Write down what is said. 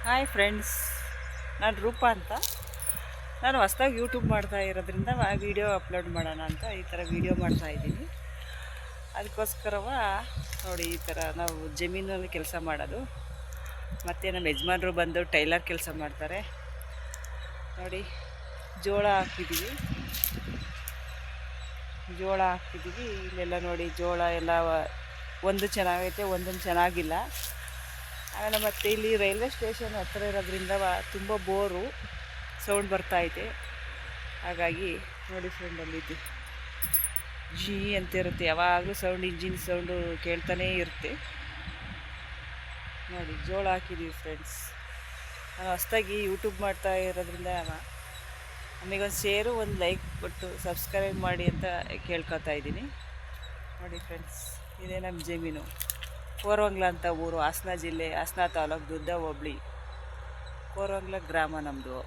Hi friends, ನಾನು ರೂಪಾ ಅಂತ. ನಾನು ಹೊಸ್ದಾಗಿ ಯೂಟ್ಯೂಬ್ ಮಾಡ್ತಾ ಇರೋದ್ರಿಂದ ವೀಡಿಯೋ ಅಪ್ಲೋಡ್ ಮಾಡೋಣ ಅಂತ ಈ ಥರ ವೀಡಿಯೋ ಮಾಡ್ತಾಯಿದ್ದೀನಿ. ಅದಕ್ಕೋಸ್ಕರವ ನೋಡಿ, ಈ ಥರ ನಾವು ಜಮೀನಲ್ಲಿ ಕೆಲಸ ಮಾಡೋದು. ಮತ್ತು ನಮ್ಮ ಯಜಮಾನ್ರು ಬಂದು ಟೈಲರ್ ಕೆಲಸ ಮಾಡ್ತಾರೆ. ನೋಡಿ, ಜೋಳ ಹಾಕಿದ್ದೀವಿ. ಇಲ್ಲೆಲ್ಲ ನೋಡಿ, ಜೋಳ ಎಲ್ಲ ಒಂದು ಚೆನ್ನಾಗೈತೆ, ಒಂದೊಂದು ಚೆನ್ನಾಗಿಲ್ಲ. ಆಮೇಲೆ ಮತ್ತು ಇಲ್ಲಿ ರೈಲ್ವೆ ಸ್ಟೇಷನ್ ಹತ್ತಿರ ಇರೋದ್ರಿಂದ ತುಂಬ ಬೋರು ಸೌಂಡ್ ಬರ್ತಾಯಿದೆ. ಹಾಗಾಗಿ ನೋಡಿ ಫ್ರೆಂಡ್, ಅಲ್ಲಿದ್ದು ಜೀ ಅಂತ ಇರುತ್ತೆ, ಯಾವಾಗಲೂ ಸೌಂಡ್, ಇಂಜಿನ್ ಸೌಂಡು ಕೇಳ್ತಾನೇ ಇರುತ್ತೆ. ನೋಡಿ, ಜೋಳ ಹಾಕಿದ್ದೀವಿ ಫ್ರೆಂಡ್ಸ್. ನಾನು ಹೊಸ್ದಾಗಿ ಯೂಟ್ಯೂಬ್ ಮಾಡ್ತಾ ಇರೋದ್ರಿಂದ ನಮಗೊಂದು ಶೇರು, ಒಂದು ಲೈಕ್ ಕೊಟ್ಟು ಸಬ್ಸ್ಕ್ರೈಬ್ ಮಾಡಿ ಅಂತ ಕೇಳ್ಕೊತಾ ಇದ್ದೀನಿ. ನೋಡಿ ಫ್ರೆಂಡ್ಸ್, ಇದೇ ನಮ್ಮ ಜಮೀನು. ಕೋರವಂಗ್ಲ ಅಂತ ಊರು, ಹಾಸನ ಜಿಲ್ಲೆ, ಹಾಸನ ತಾಲೂಕು, ದುದ್ದ ಹೋಬಳಿ, ಕೋರವಂಗ್ಲ ಗ್ರಾಮ ನಮ್ಮದು.